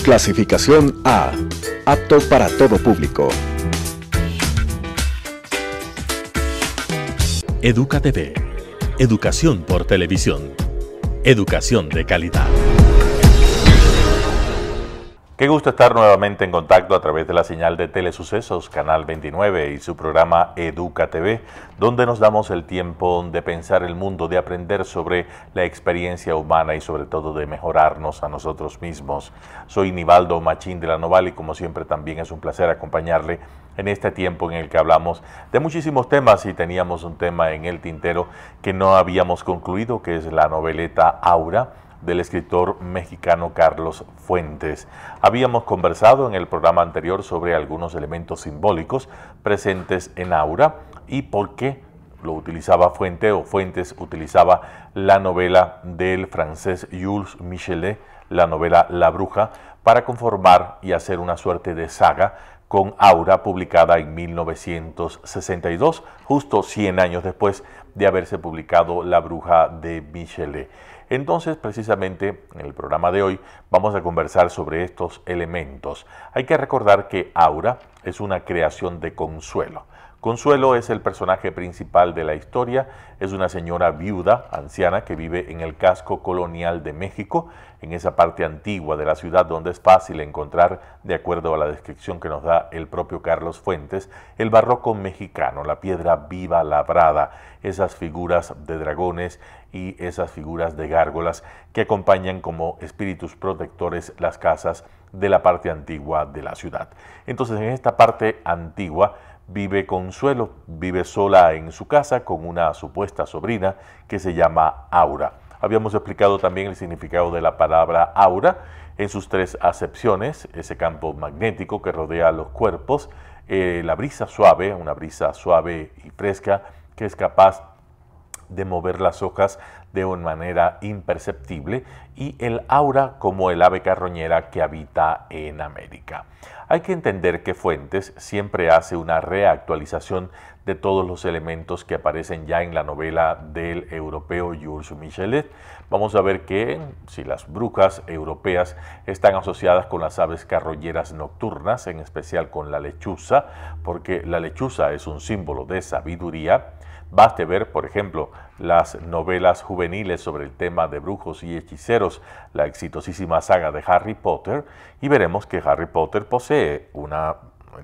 Clasificación A. Apto para todo público. Educa TV. Educación por televisión. Educación de calidad. Qué gusto estar nuevamente en contacto a través de la señal de Telesucesos, Canal 29 y su programa Educa TV, donde nos damos el tiempo de pensar el mundo, de aprender sobre la experiencia humana y sobre todo de mejorarnos a nosotros mismos. Soy Nivaldo Machín de la Noval y como siempre también es un placer acompañarle en este tiempo en el que hablamos de muchísimos temas y teníamos un tema en el tintero que no habíamos concluido, que es la noveleta Aura, del escritor mexicano Carlos Fuentes. Habíamos conversado en el programa anterior sobre algunos elementos simbólicos presentes en Aura y por qué lo utilizaba Fuentes utilizaba la novela del francés Jules Michelet, la novela La Bruja, para conformar y hacer una suerte de saga con Aura, publicada en 1962, justo 100 años después de haberse publicado La Bruja de Michelet. Entonces, precisamente, en el programa de hoy vamos a conversar sobre estos elementos. Hay que recordar que Aura es una creación de Consuelo. Consuelo es el personaje principal de la historia, es una señora viuda, anciana, que vive en el casco colonial de México, en esa parte antigua de la ciudad donde es fácil encontrar, de acuerdo a la descripción que nos da el propio Carlos Fuentes, el barroco mexicano, la piedra viva labrada, esas figuras de dragones y esas figuras de gárgolas que acompañan como espíritus protectores las casas de la parte antigua de la ciudad. Entonces, en esta parte antigua vive Consuelo, vive sola en su casa con una supuesta sobrina que se llama Aura. Habíamos explicado también el significado de la palabra aura en sus tres acepciones: ese campo magnético que rodea los cuerpos, la brisa suave, una brisa suave y fresca que es capaz de mover las hojas de una manera imperceptible, y el aura como el ave carroñera que habita en América. Hay que entender que Fuentes siempre hace una reactualización de todos los elementos que aparecen ya en la novela del europeo Jules Michelet. Vamos a ver que si las brujas europeas están asociadas con las aves carroñeras nocturnas, en especial con la lechuza, porque la lechuza es un símbolo de sabiduría. Baste ver, por ejemplo, las novelas juveniles sobre el tema de brujos y hechiceros, la exitosísima saga de Harry Potter, y veremos que Harry Potter posee una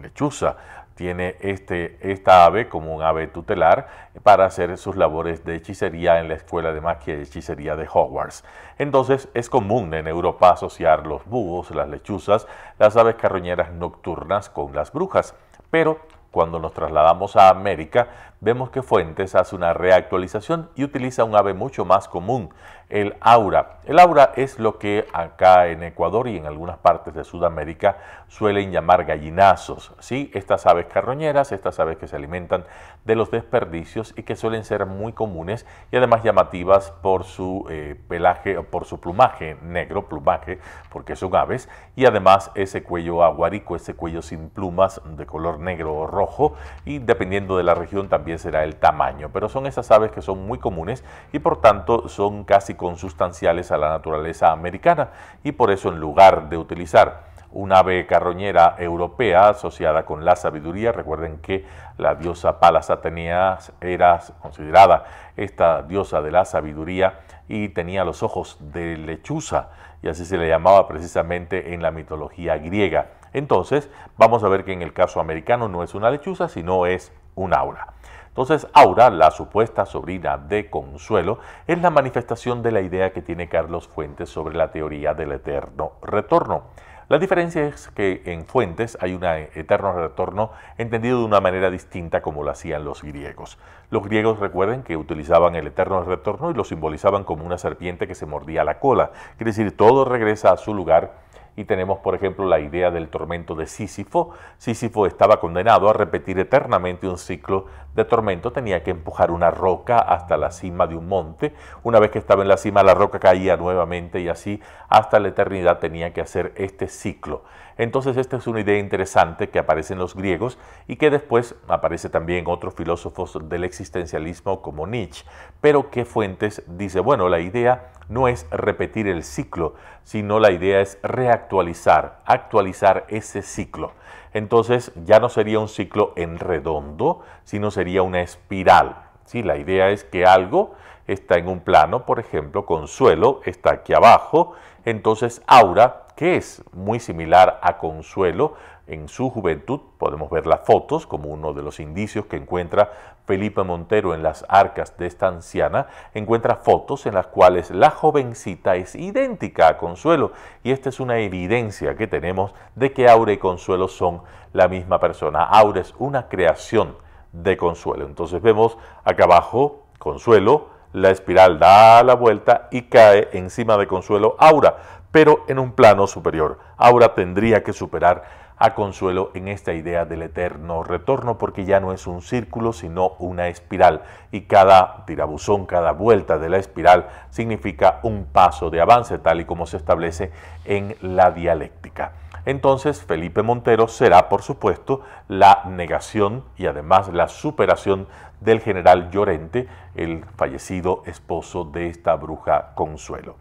lechuza. Tiene esta ave como un ave tutelar para hacer sus labores de hechicería en la Escuela de Magia y Hechicería de Hogwarts. Entonces es común en Europa asociar los búhos, las lechuzas, las aves carroñeras nocturnas con las brujas, pero cuando nos trasladamos a América, vemos que Fuentes hace una reactualización y utiliza un ave mucho más común, el aura. El aura es lo que acá en Ecuador y en algunas partes de Sudamérica suelen llamar gallinazos, ¿sí? Estas aves carroñeras, estas aves que se alimentan de los desperdicios y que suelen ser muy comunes y además llamativas por su pelaje, por su plumaje, negro plumaje, porque son aves, y además ese cuello aguarico, ese cuello sin plumas de color negro o rojo, y dependiendo de la región también será el tamaño, pero son esas aves que son muy comunes y por tanto son casi consustanciales a la naturaleza americana, y por eso en lugar de utilizar un ave carroñera europea asociada con la sabiduría, recuerden que la diosa Palas Atenea era considerada esta diosa de la sabiduría y tenía los ojos de lechuza, y así se le llamaba precisamente en la mitología griega. Entonces vamos a ver que en el caso americano no es una lechuza, sino es un aura. Entonces, Aura, la supuesta sobrina de Consuelo, es la manifestación de la idea que tiene Carlos Fuentes sobre la teoría del eterno retorno. La diferencia es que en Fuentes hay un eterno retorno entendido de una manera distinta como lo hacían los griegos. Los griegos, recuerden que utilizaban el eterno retorno y lo simbolizaban como una serpiente que se mordía la cola. Quiere decir, todo regresa a su lugar. Y tenemos, por ejemplo, la idea del tormento de Sísifo. Sísifo estaba condenado a repetir eternamente un ciclo de tormento. Tenía que empujar una roca hasta la cima de un monte. Una vez que estaba en la cima, la roca caía nuevamente y así hasta la eternidad tenía que hacer este ciclo. Entonces, esta es una idea interesante que aparece en los griegos y que después aparece también en otros filósofos del existencialismo como Nietzsche, pero que Fuentes dice, bueno, la idea no es repetir el ciclo, sino la idea es reactualizar, actualizar ese ciclo. Entonces ya no sería un ciclo en redondo, sino sería una espiral. ¿Sí? La idea es que algo está en un plano, por ejemplo, Consuelo está aquí abajo, entonces Aura, que es muy similar a Consuelo en su juventud, podemos ver las fotos como uno de los indicios que encuentra Felipe Montero en las arcas de esta anciana, encuentra fotos en las cuales la jovencita es idéntica a Consuelo, y esta es una evidencia que tenemos de que Aura y Consuelo son la misma persona. Aura es una creación de Consuelo. Entonces vemos acá abajo Consuelo, la espiral da la vuelta y cae encima de Consuelo Aura, pero en un plano superior. Aura tendría que superar a Consuelo en esta idea del eterno retorno, porque ya no es un círculo sino una espiral, y cada tirabuzón, cada vuelta de la espiral significa un paso de avance, tal y como se establece en la dialéctica. Entonces Felipe Montero será, por supuesto, la negación y además la superación del general Llorente, el fallecido esposo de esta bruja Consuelo.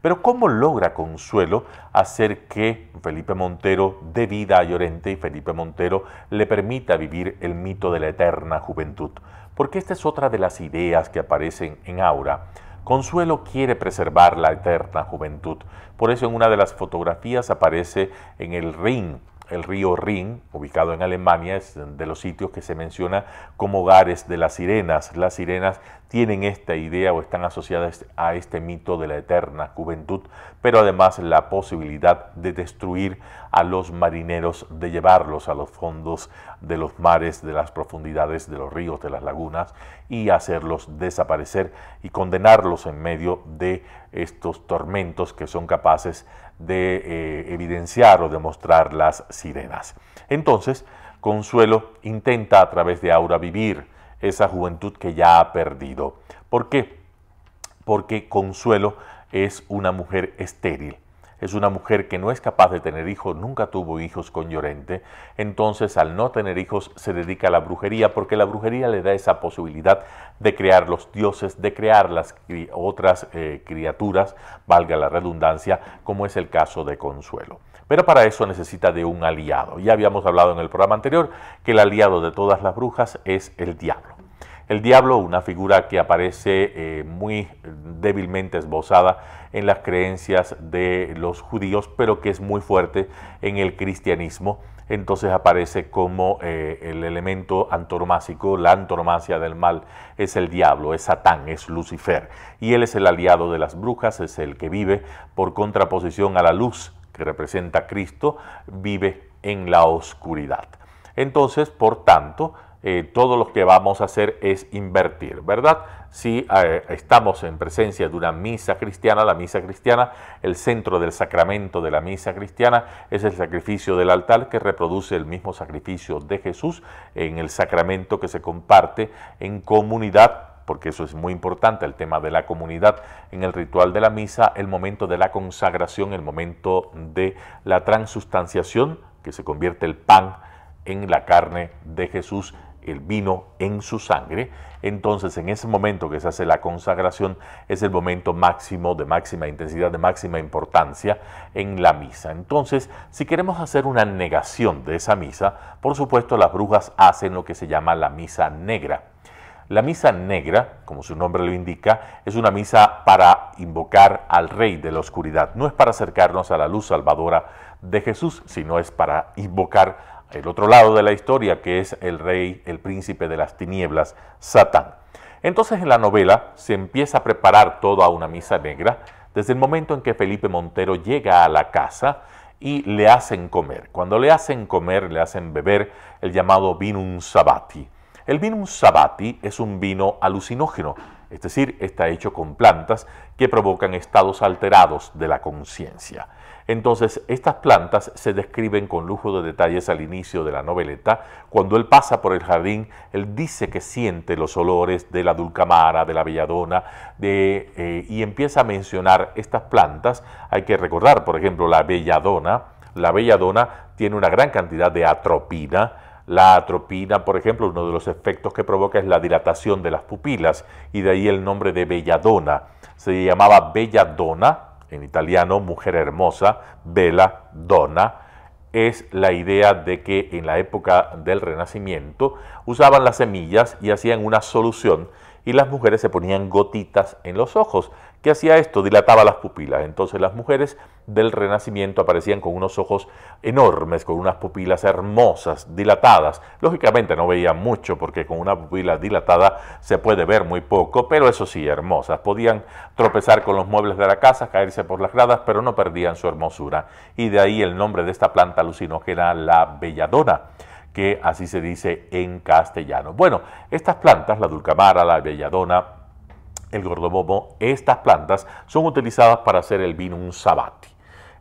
Pero ¿cómo logra Consuelo hacer que Felipe Montero dé vida a Llorente y Felipe Montero le permita vivir el mito de la eterna juventud? Porque esta es otra de las ideas que aparecen en Aura. Consuelo quiere preservar la eterna juventud. Por eso en una de las fotografías aparece en el Rin, el río Rin, ubicado en Alemania, es de los sitios que se menciona como hogares de las sirenas. Las sirenas tienen esta idea o están asociadas a este mito de la eterna juventud, pero además la posibilidad de destruir a los marineros, de llevarlos a los fondos de los mares, de las profundidades de los ríos, de las lagunas, y hacerlos desaparecer y condenarlos en medio de estos tormentos que son capaces de evidenciar o demostrar las sirenas. Entonces, Consuelo intenta a través de Aura vivir esa juventud que ya ha perdido. ¿Por qué? Porque Consuelo es una mujer estéril. Es una mujer que no es capaz de tener hijos, nunca tuvo hijos con Llorente, entonces al no tener hijos se dedica a la brujería, porque la brujería le da esa posibilidad de crear los dioses, de crear las otras criaturas, valga la redundancia, como es el caso de Consuelo. Pero para eso necesita de un aliado. Ya habíamos hablado en el programa anterior que el aliado de todas las brujas es el diablo. El diablo, una figura que aparece muy débilmente esbozada en las creencias de los judíos, pero que es muy fuerte en el cristianismo. Entonces aparece como el elemento antonomásico, la antonomasia del mal es el diablo, es Satán, es Lucifer. Y él es el aliado de las brujas, es el que vive por contraposición a la luz que representa a Cristo, vive en la oscuridad. Entonces, por tanto, todo lo que vamos a hacer es invertir, ¿verdad? Si estamos en presencia de una misa cristiana, la misa cristiana, el centro del sacramento de la misa cristiana es el sacrificio del altar, que reproduce el mismo sacrificio de Jesús en el sacramento que se comparte en comunidad, porque eso es muy importante, el tema de la comunidad en el ritual de la misa, el momento de la consagración, el momento de la transustanciación, que se convierte el pan en la carne de Jesús, el vino en su sangre. Entonces en ese momento que se hace la consagración es el momento máximo, de máxima intensidad, de máxima importancia en la misa. Entonces, si queremos hacer una negación de esa misa, por supuesto las brujas hacen lo que se llama la misa negra. La misa negra, como su nombre lo indica, es una misa para invocar al Rey de la Oscuridad. No es para acercarnos a la luz salvadora de Jesús, sino es para invocar el otro lado de la historia, que es el rey, el príncipe de las tinieblas, Satán. Entonces en la novela se empieza a preparar toda una misa negra desde el momento en que Felipe Montero llega a la casa y le hacen comer. Cuando le hacen comer, le hacen beber el llamado vinum sabati. El vinum sabati es un vino alucinógeno, es decir, está hecho con plantas que provocan estados alterados de la conciencia. Entonces, estas plantas se describen con lujo de detalles al inicio de la noveleta. Cuando él pasa por el jardín, él dice que siente los olores de la dulcamara, de la belladona, y empieza a mencionar estas plantas. Hay que recordar, por ejemplo, la belladona. La belladona tiene una gran cantidad de atropina. La atropina, por ejemplo, uno de los efectos que provoca es la dilatación de las pupilas, y de ahí el nombre de belladona. se llamaba Belladonna, en italiano mujer hermosa, bella donna. Es la idea de que en la época del Renacimiento usaban las semillas y hacían una solución y las mujeres se ponían gotitas en los ojos. ¿Qué hacía esto? Dilataba las pupilas. Entonces las mujeres del Renacimiento aparecían con unos ojos enormes, con unas pupilas hermosas, dilatadas. Lógicamente no veían mucho porque con una pupila dilatada se puede ver muy poco, pero eso sí, hermosas. Podían tropezar con los muebles de la casa, caerse por las gradas, pero no perdían su hermosura. Y de ahí el nombre de esta planta alucinógena, la belladona, que así se dice en castellano. Bueno, estas plantas, la dulcamara, la belladona, el gordomomo, estas plantas son utilizadas para hacer el vino un sabati.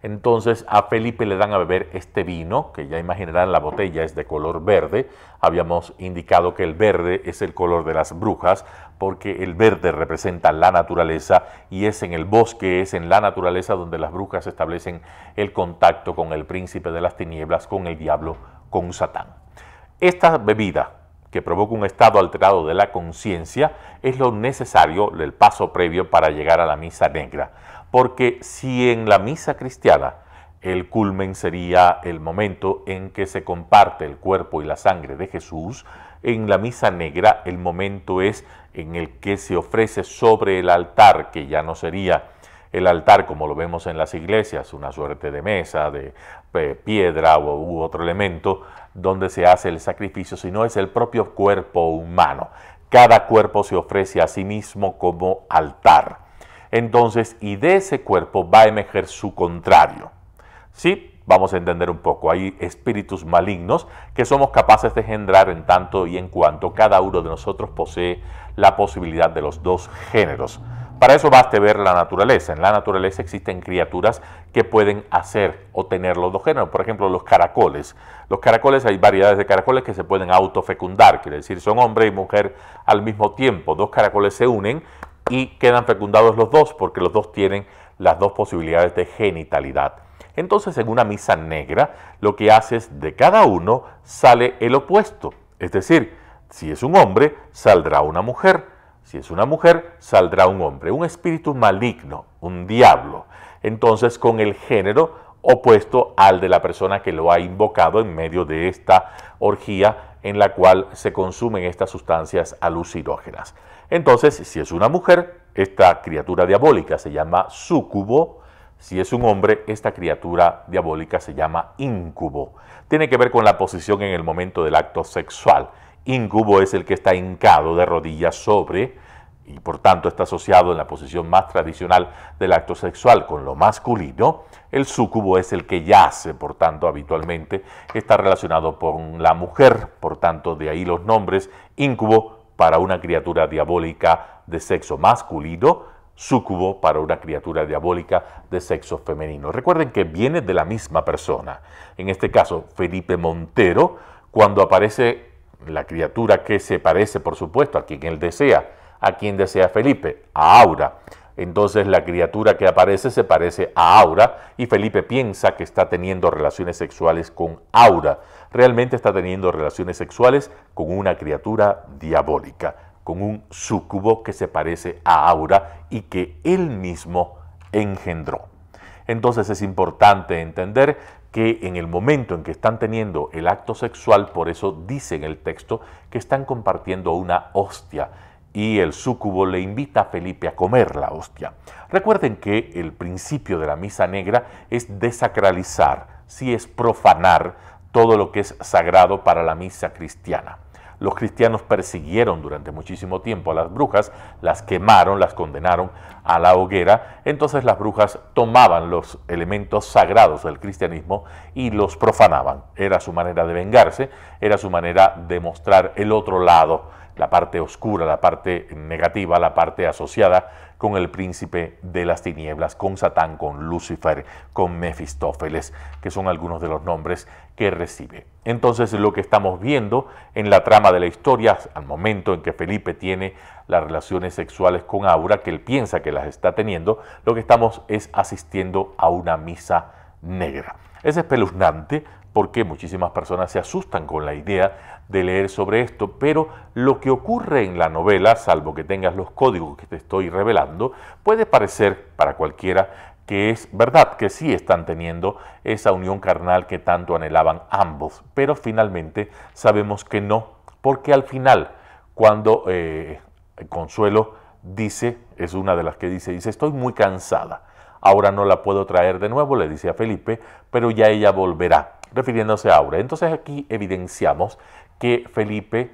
Entonces a Felipe le dan a beber este vino, que ya imaginarán la botella es de color verde. Habíamos indicado que el verde es el color de las brujas, porque el verde representa la naturaleza y es en el bosque, es en la naturaleza donde las brujas establecen el contacto con el príncipe de las tinieblas, con el diablo, con Satán. Esta bebida, que provoca un estado alterado de la conciencia, es lo necesario, el paso previo para llegar a la misa negra. Porque si en la misa cristiana el culmen sería el momento en que se comparte el cuerpo y la sangre de Jesús, en la misa negra el momento es en el que se ofrece sobre el altar, que ya no sería el altar como lo vemos en las iglesias, una suerte de mesa, de piedra u otro elemento donde se hace el sacrificio, sino es el propio cuerpo humano. Cada cuerpo se ofrece a sí mismo como altar. Entonces, y de ese cuerpo va a emerger su contrario. ¿Sí? Vamos a entender un poco. Hay espíritus malignos que somos capaces de engendrar en tanto y en cuanto cada uno de nosotros posee la posibilidad de los dos géneros. Para eso baste ver la naturaleza. En la naturaleza existen criaturas que pueden hacer o tener los dos géneros. Por ejemplo, los caracoles. Los caracoles, hay variedades de caracoles que se pueden autofecundar, quiere decir, son hombre y mujer al mismo tiempo. Dos caracoles se unen y quedan fecundados los dos porque los dos tienen las dos posibilidades de genitalidad. Entonces, en una misa negra, lo que hace es de cada uno sale el opuesto. Es decir, si es un hombre, saldrá una mujer. Si es una mujer, saldrá un hombre, un espíritu maligno, un diablo. Entonces, con el género opuesto al de la persona que lo ha invocado en medio de esta orgía en la cual se consumen estas sustancias alucinógenas. Entonces, si es una mujer, esta criatura diabólica se llama súcubo. Si es un hombre, esta criatura diabólica se llama íncubo. Tiene que ver con la posición en el momento del acto sexual. Íncubo es el que está hincado de rodillas sobre, y por tanto está asociado en la posición más tradicional del acto sexual con lo masculino. El súcubo es el que yace, por tanto, habitualmente está relacionado con la mujer, por tanto, de ahí los nombres: íncubo para una criatura diabólica de sexo masculino, súcubo para una criatura diabólica de sexo femenino. Recuerden que viene de la misma persona. En este caso, Felipe Montero, cuando aparece la criatura que se parece, por supuesto, a quien él desea. ¿A quien desea Felipe? A Aura. Entonces la criatura que aparece se parece a Aura y Felipe piensa que está teniendo relaciones sexuales con Aura. Realmente está teniendo relaciones sexuales con una criatura diabólica, con un súcubo que se parece a Aura y que él mismo engendró. Entonces es importante entender que en el momento en que están teniendo el acto sexual, por eso dice en el texto que están compartiendo una hostia y el súcubo le invita a Felipe a comer la hostia. Recuerden que el principio de la misa negra es desacralizar, sí, es profanar todo lo que es sagrado para la misa cristiana. Los cristianos persiguieron durante muchísimo tiempo a las brujas, las quemaron, las condenaron a la hoguera. Entonces las brujas tomaban los elementos sagrados del cristianismo y los profanaban. Era su manera de vengarse, era su manera de mostrar el otro lado, la parte oscura, la parte negativa, la parte asociada con el príncipe de las tinieblas, con Satán, con Lucifer, con Mefistófeles, que son algunos de los nombres que recibe. Entonces lo que estamos viendo en la trama de la historia, al momento en que Felipe tiene las relaciones sexuales con Aura, que él piensa que las está teniendo, lo que estamos es asistiendo a una misa negra. Es espeluznante porque muchísimas personas se asustan con la idea de leer sobre esto, pero lo que ocurre en la novela, salvo que tengas los códigos que te estoy revelando, puede parecer para cualquiera que es verdad, que sí están teniendo esa unión carnal que tanto anhelaban ambos, pero finalmente sabemos que no, porque al final, cuando Consuelo dice, es una de las que dice, estoy muy cansada, ahora no la puedo traer de nuevo, le dice a Felipe, pero ya ella volverá, refiriéndose a Aura. Entonces aquí evidenciamos que Felipe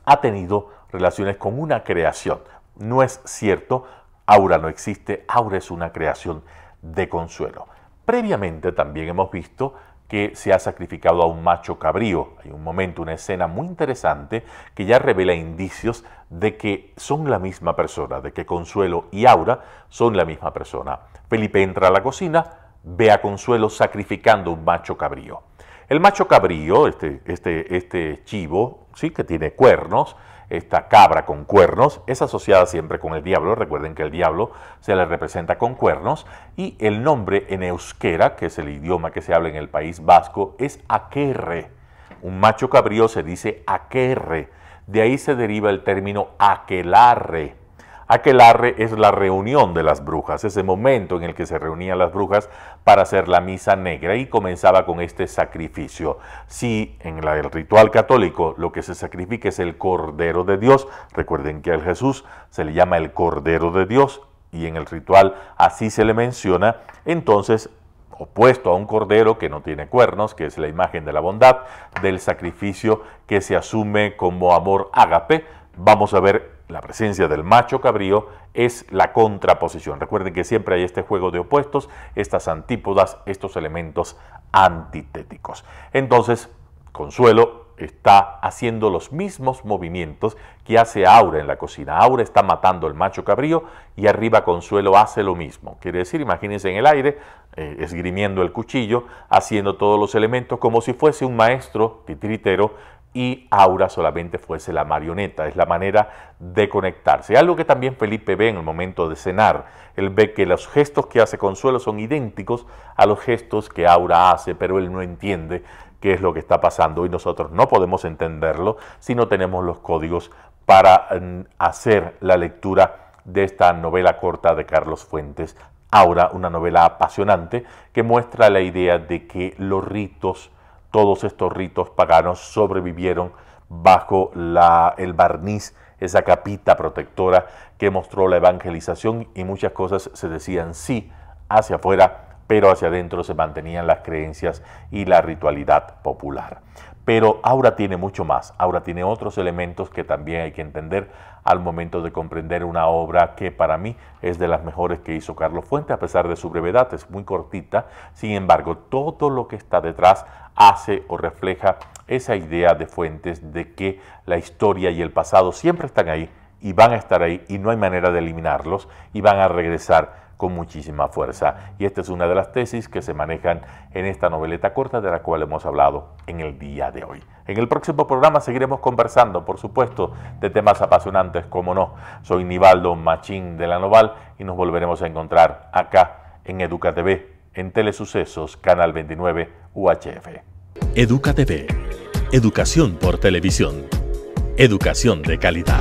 ha tenido relaciones con una creación. No es cierto, Aura no existe, Aura es una creación de Consuelo. Previamente también hemos visto que se ha sacrificado a un macho cabrío. Hay un momento, una escena muy interesante que ya revela indicios de que son la misma persona, de que Consuelo y Aura son la misma persona. Felipe entra a la cocina, ve a Consuelo sacrificando un macho cabrío. El macho cabrío, este chivo, ¿sí?, que tiene cuernos, esta cabra con cuernos, es asociada siempre con el diablo. Recuerden que el diablo se le representa con cuernos, y el nombre en euskera, que es el idioma que se habla en el País Vasco, es aquerre. Un macho cabrío se dice aquerre, de ahí se deriva el término aquelarre. Aquelarre es la reunión de las brujas, ese momento en el que se reunían las brujas para hacer la misa negra, y comenzaba con este sacrificio. Si en el ritual católico lo que se sacrifica es el Cordero de Dios, recuerden que a Jesús se le llama el Cordero de Dios, y en el ritual así se le menciona, entonces, opuesto a un cordero que no tiene cuernos, que es la imagen de la bondad, del sacrificio que se asume como amor ágape, vamos a ver la presencia del macho cabrío es la contraposición. Recuerden que siempre hay este juego de opuestos, estas antípodas, estos elementos antitéticos. Entonces, Consuelo está haciendo los mismos movimientos que hace Aura en la cocina. Aura está matando el macho cabrío y arriba Consuelo hace lo mismo. Quiere decir, imagínense en el aire, esgrimiendo el cuchillo, haciendo todos los elementos como si fuese un maestro titiritero, y Aura solamente fuese la marioneta. Es la manera de conectarse. Algo que también Felipe ve en el momento de cenar. Él ve que los gestos que hace Consuelo son idénticos a los gestos que Aura hace, pero él no entiende qué es lo que está pasando, y nosotros no podemos entenderlo si no tenemos los códigos para hacer la lectura de esta novela corta de Carlos Fuentes, Aura, una novela apasionante que muestra la idea de que los ritos, todos estos ritos paganos, sobrevivieron bajo el barniz, esa capita protectora que mostró la evangelización, y muchas cosas se decían sí hacia afuera, pero hacia adentro se mantenían las creencias y la ritualidad popular. Pero Aura tiene mucho más. Aura tiene otros elementos que también hay que entender al momento de comprender una obra que para mí es de las mejores que hizo Carlos Fuentes, a pesar de su brevedad, es muy cortita. Sin embargo, todo lo que está detrás hace o refleja esa idea de Fuentes de que la historia y el pasado siempre están ahí y van a estar ahí, y no hay manera de eliminarlos, y van a regresar con muchísima fuerza. Y esta es una de las tesis que se manejan en esta noveleta corta de la cual hemos hablado en el día de hoy. En el próximo programa seguiremos conversando, por supuesto, de temas apasionantes, como no. Soy Nivaldo Machín de la Noval, y nos volveremos a encontrar acá en Educa TV, en Telesucesos, Canal 29 UHF. Educa TV. Educación por televisión. Educación de calidad.